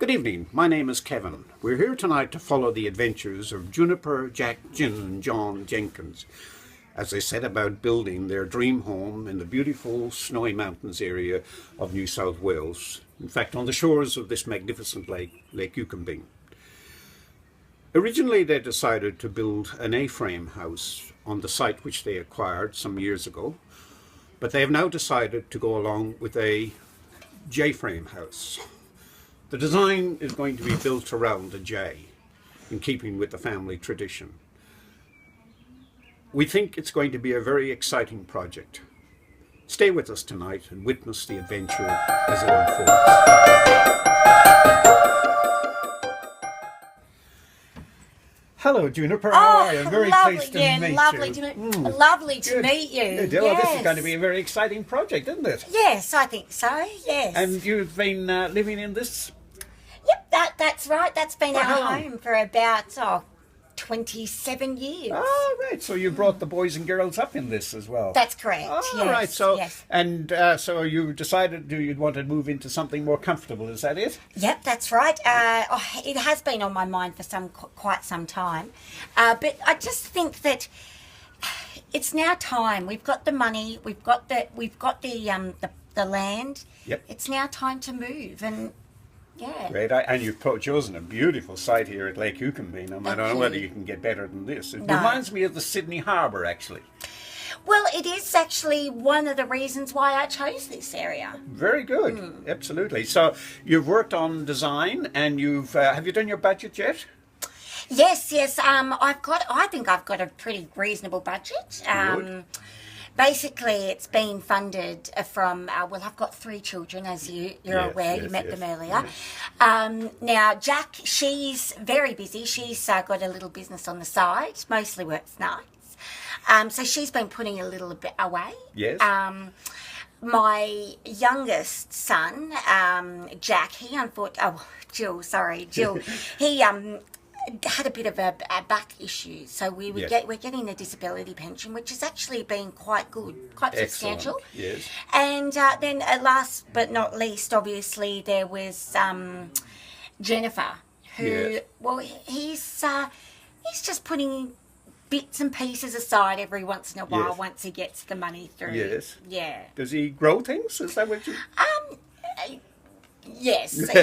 Good evening, my name is Kevin. We're here tonight to follow the adventures of Juniper, Jack, Jin and John Jenkins as they set about building their dream home in the beautiful Snowy Mountains area of New South Wales. In fact, on the shores of this magnificent lake, Lake Yucumbing. Originally they decided to build an A-frame house on the site which they acquired some years ago, but they have now decided to go along with a J-frame house. The design is going to be built around a J, in keeping with the family tradition. We think it's going to be a very exciting project. Stay with us tonight and witness the adventure as it unfolds. Hello, Juniper. How are you? Very pleased to meet you. Lovely to meet you. Good. Well, this is going to be a very exciting project, isn't it? Yes, I think so. Yes. And you've been living in this? Yep, that's right. That's been our home for about 27 years. Oh, right. So you brought the boys and girls up in this as well. That's correct. Oh, yes, right. So yes. And so you decided you'd want to move into something more comfortable. Is that it? Yep, that's right. It has been on my mind for quite some time, but I just think that it's now time. We've got the money. We've got the land. Yep. It's now time to move and. Yeah. Great. And you've chosen a beautiful site here at Lake Yucumbing. I don't know whether you can get better than this. It reminds me of the Sydney Harbour, actually. Well, it is actually one of the reasons why I chose this area. Very good. Absolutely. So you've worked on design, and you've have you done your budget yet? Yes. I think I've got a pretty reasonable budget. Good. Basically, it's been funded from, I've got 3 children, as you're aware. You met them earlier. Yes. Now, Jack, she's very busy. She's got a little business on the side, mostly works nights. So she's been putting a little bit away. Yes. My youngest son, Jack, Jill, he had a bit of a back issue, so we're getting a disability pension, which has actually been quite good, quite substantial. Yes. And then last but not least, obviously there was Jennifer, who he's just putting bits and pieces aside every once in a while once he gets the money through. Yes. Yeah. Does he grow things? Is that what you? Yes, but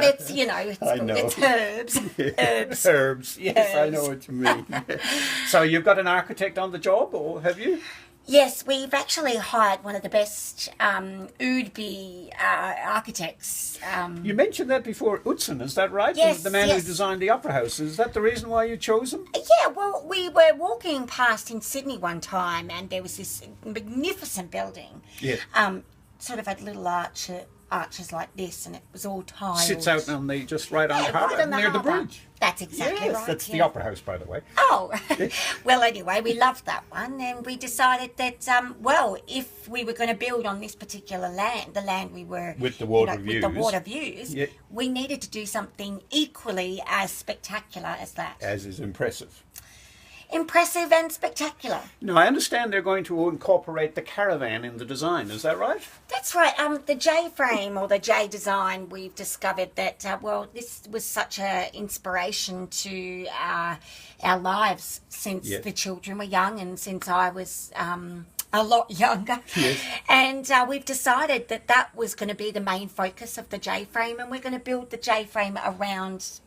it's it's herbs. Herbs. Yes, Herbs. I know what you mean. So you've got an architect on the job, or have you? Yes, we've actually hired one of the best Oudby architects. You mentioned that before, Utzon, is that right? Yes, the man who designed the Opera House. Is that the reason why you chose him? Yeah, well, we were walking past in Sydney one time, and there was this magnificent building. Yeah. Sort of had little arches like this, and it was all tiled. Sits out on just right on the harbour, near the bridge. That's exactly right. That's the Opera House, by the way. Oh, well, anyway, we loved that one, and we decided that, if we were going to build on this particular land, the land we were... With the water views. We needed to do something equally as spectacular as that. As is impressive. Impressive and spectacular. Now, I understand they're going to incorporate the caravan in the design, is that right? That's right. The J-frame or the J-design, we've discovered that, this was such an inspiration to our lives since the children were young and since I was a lot younger. Yes. And we've decided that was going to be the main focus of the J-frame, and we're going to build the J-frame around...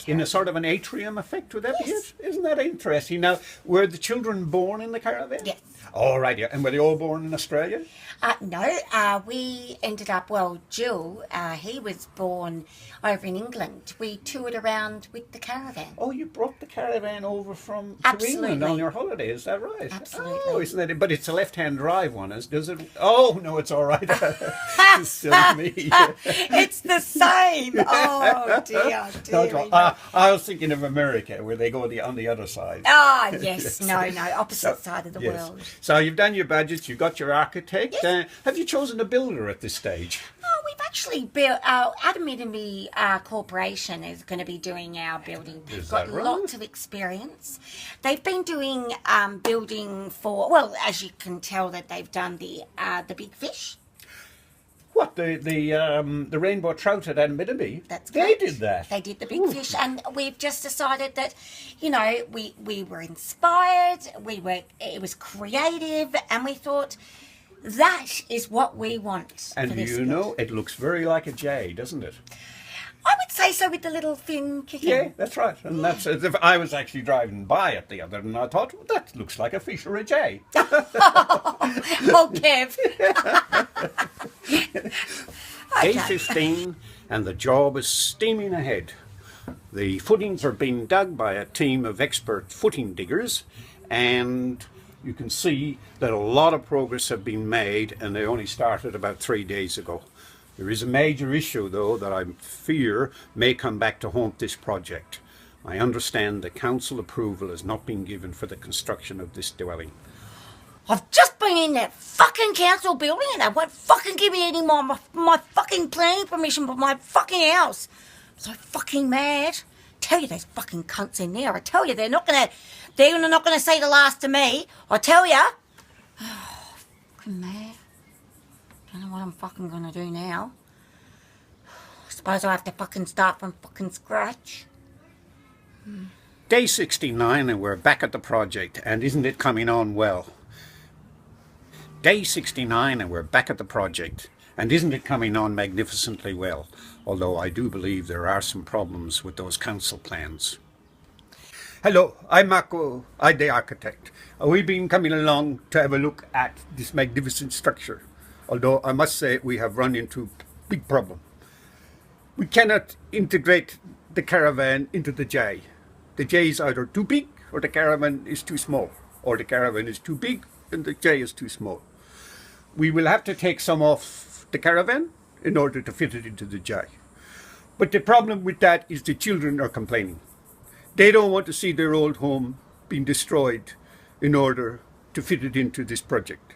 In a sort of an atrium effect, would that be it? Isn't that interesting? Now, were the children born in the caravan? Yes. All right, yeah. And were they all born in Australia? No, we ended up, Jill, he was born over in England. We toured around with the caravan. Oh, you brought the caravan over to England on your holiday, is that right? Absolutely. Oh, isn't that it? But it's a left-hand drive one, does it? Oh, no, it's all right. Silly me. It's the same. Oh, dear. I was thinking of America, where they go on the other side. Ah, yes. No, opposite side of the world. So you've done your budgets, you've got your architect. Yes. Have you chosen a builder at this stage? Oh, we've actually built... Adam Italy Corporation is going to be doing our building. They've got lots of experience. They've been doing building for... Well, as you can tell that they've done the Big Fish. What, the rainbow trout at Admittedly? That's They correct. did that. They did the big fish, and we've just decided that, you know, we were inspired. It was creative, and we thought that is what we want. And for this you bit. know, it looks very like a jay, doesn't it? I would say so, with the little fin kicking. Yeah, that's right. And that's as if I was actually driving by it the other, and I thought, well, that looks like a fish or a jay. Oh, Kev. Day Okay. 15, and the job is steaming ahead. The footings are being dug by a team of expert footing diggers, and you can see that a lot of progress have been made, and they only started about 3 days ago. There is a major issue, though, that I fear may come back to haunt this project. I understand the council approval has not been given for the construction of this dwelling. I've just been in that fucking council building and they won't fucking give me any more my fucking planning permission for my fucking house. I'm so fucking mad. Tell you those fucking cunts in there. I tell you they're not gonna say the last to me. I tell you. Oh, fucking mad. Don't know what I'm fucking gonna do now. I suppose I'll have to fucking start from fucking scratch. Day 69, and we're back at the project, and isn't it coming on well? Day 69, and we're back at the project, and isn't it coming on magnificently well? Although I do believe there are some problems with those council plans. Hello, I'm Marco, I'm the architect. We've been coming along to have a look at this magnificent structure. Although I must say we have run into a big problem. We cannot integrate the caravan into the J. The J is either too big or the caravan is too small, or the caravan is too big and the J is too small. We will have to take some off the caravan in order to fit it into the J. But the problem with that is the children are complaining. They don't want to see their old home being destroyed in order to fit it into this project.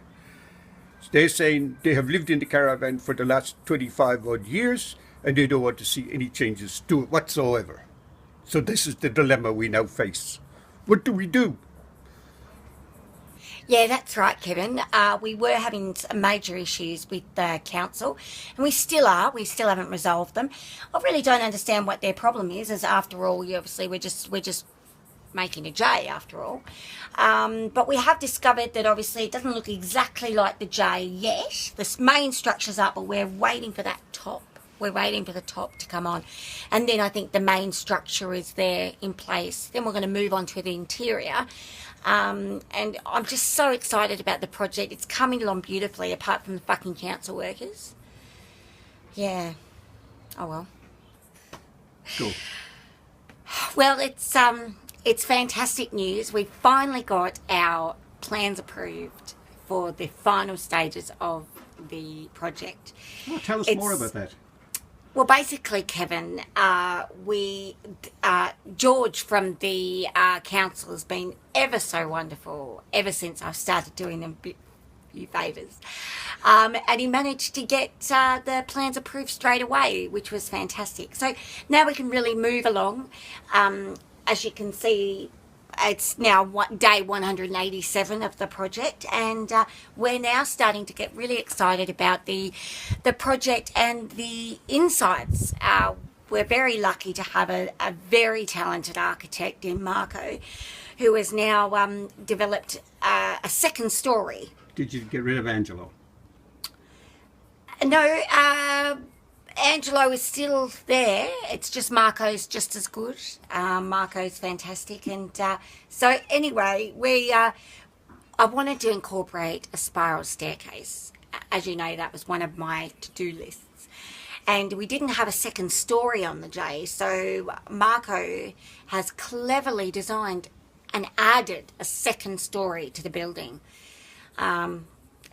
They're saying they have lived in the caravan for the last 25 odd years and they don't want to see any changes to it whatsoever. So this is the dilemma we now face. What do we do? Yeah, that's right, Kevin. We were having some major issues with the council, and we still are. We still haven't resolved them. I really don't understand what their problem is. As after all, obviously we're just making a J after all. But we have discovered that obviously it doesn't look exactly like the J yet. The main structure's up, but we're waiting for that top. We're waiting for the top to come on. And then I think the main structure is there in place. Then we're going to move on to the interior. And I'm just so excited about the project. It's coming along beautifully, apart from the fucking council workers. Yeah. Oh well. Go. Well, it's fantastic news. We finally got our plans approved for the final stages of the project. Oh, tell us more about that. Well, basically, Kevin, George from the council has been ever so wonderful ever since I started doing them a few favours. And he managed to get the plans approved straight away, which was fantastic. So now we can really move along. As you can see, it's now day 187 of the project, and we're now starting to get really excited about the project and the insides. We're very lucky to have a very talented architect in Marco, who has now developed a second story. Did you get rid of Angelo? No, Angelo is still there. It's just Marco's just as good. Marco's fantastic. And so anyway, I wanted to incorporate a spiral staircase. As you know, that was one of my to-do lists. And we didn't have a second story on the J, so Marco has cleverly designed and added a second story to the building.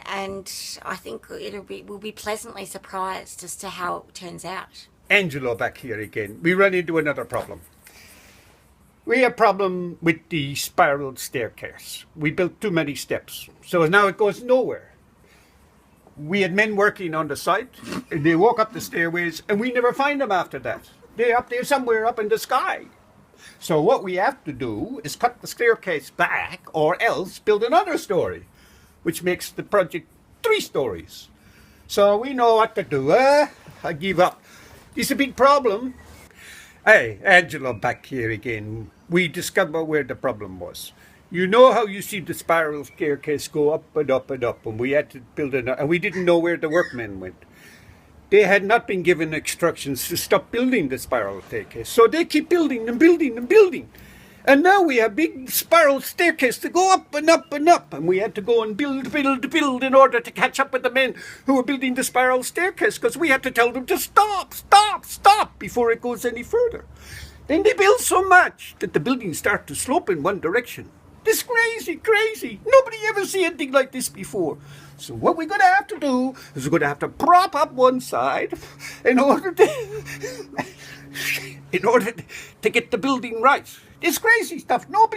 And I think we'll be pleasantly surprised as to how it turns out. Angelo back here again. We run into another problem. We have a problem with the spiral staircase. We built too many steps, so now it goes nowhere. We had men working on the site, and they walk up the stairways, and we never find them after that. They're up there somewhere up in the sky. So what we have to do is cut the staircase back, or else build another story, which makes the project 3 stories. So we know what to do, eh? I give up. It's a big problem. Hey, Angela back here again. We discover where the problem was. You know how you see the spiral staircase go up and up and up, and we had to build it, and we didn't know where the workmen went. They had not been given instructions to stop building the spiral staircase, so they keep building and building and building. And now we have big spiral staircase to go up and up and up, and we had to go and build in order to catch up with the men who were building the spiral staircase, because we had to tell them to stop before it goes any further. Then they build so much that the buildings start to slope in one direction. This crazy. Nobody ever seen anything like this before. So what we're going to have to do is we're going to have to prop up one side in order to get the building right. This crazy stuff. No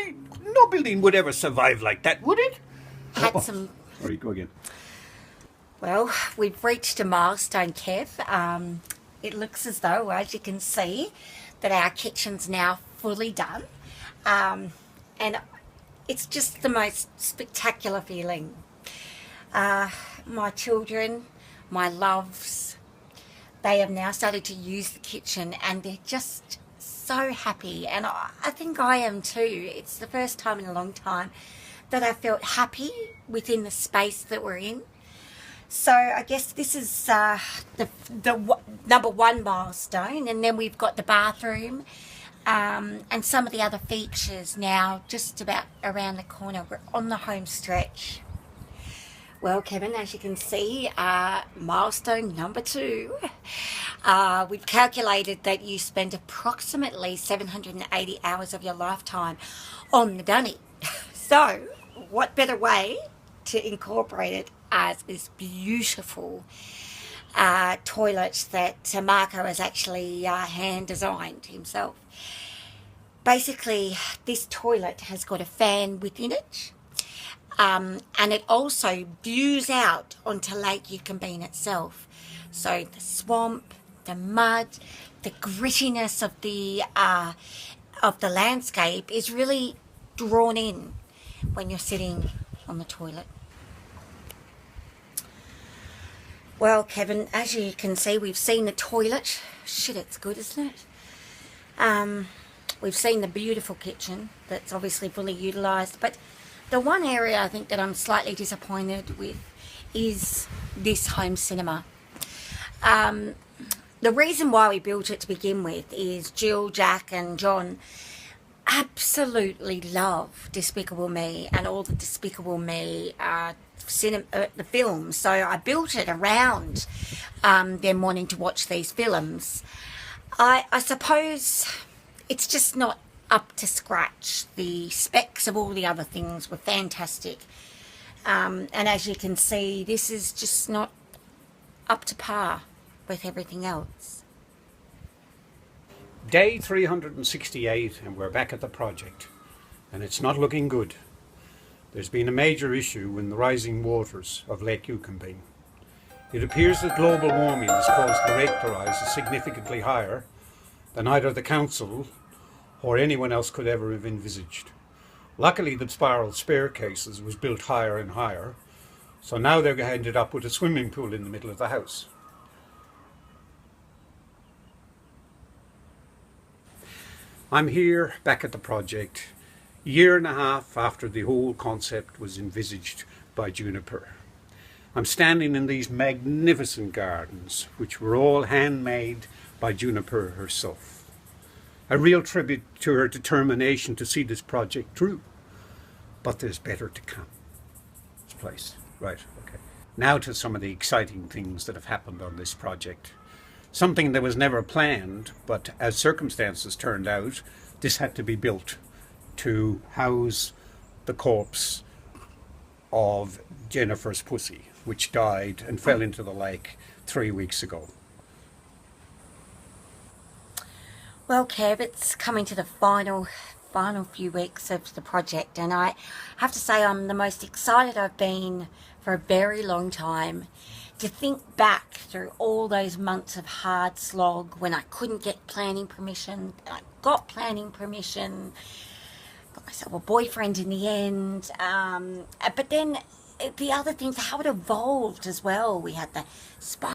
building would ever survive like that, would it? Sorry, go again. Well, we've reached a milestone, Kev. It looks as though, as you can see, that our kitchen's now fully done. And it's just the most spectacular feeling. My children, my loves, they have now started to use the kitchen, and they're just so happy, and I think I am too. It's the first time in a long time that I felt happy within the space that we're in. So I guess this is the number one milestone, and then we've got the bathroom and some of the other features now just about around the corner. We're on the home stretch. Well, Kevin, as you can see, milestone number 2. We've calculated that you spend approximately 780 hours of your lifetime on the dunny. So, what better way to incorporate it as this beautiful toilet that Marco has actually hand-designed himself. Basically, this toilet has got a fan within it. And it also views out onto Lake Yucambine itself. So the swamp, the mud, the grittiness of the landscape is really drawn in when you're sitting on the toilet. Well, Kevin, as you can see, we've seen the toilet. Shit, it's good, isn't it? We've seen the beautiful kitchen that's obviously fully utilised, but the one area I think that I'm slightly disappointed with is this home cinema. The reason why we built it to begin with is Jill, Jack and John absolutely love Despicable Me and all the Despicable Me the films. So I built it around them wanting to watch these films. I suppose it's just not up to scratch. The specs of all the other things were fantastic, and as you can see, this is just not up to par with everything else. Day 368, and we're back at the project, and it's not looking good. There's been a major issue in the rising waters of Lake Yucambine. It appears that global warming has caused the rate to rise significantly higher than either the council or anyone else could ever have envisaged. Luckily, the spiral staircases was built higher and higher, so now they've ended up with a swimming pool in the middle of the house. I'm here back at the project, a year and a half after the whole concept was envisaged by Juniper. I'm standing in these magnificent gardens, which were all handmade by Juniper herself. A real tribute to her determination to see this project through. But there's better to come. This place. Right, okay. Now to some of the exciting things that have happened on this project. Something that was never planned, but as circumstances turned out, this had to be built to house the corpse of Jennifer's pussy, which died and fell into the lake 3 weeks ago. Well, Kev, it's coming to the final few weeks of the project, and I have to say I'm the most excited I've been for a very long time. To think back through all those months of hard slog when I couldn't get planning permission, I got planning permission, got myself a boyfriend in the end, but then the other things, how it evolved as well. We had the spider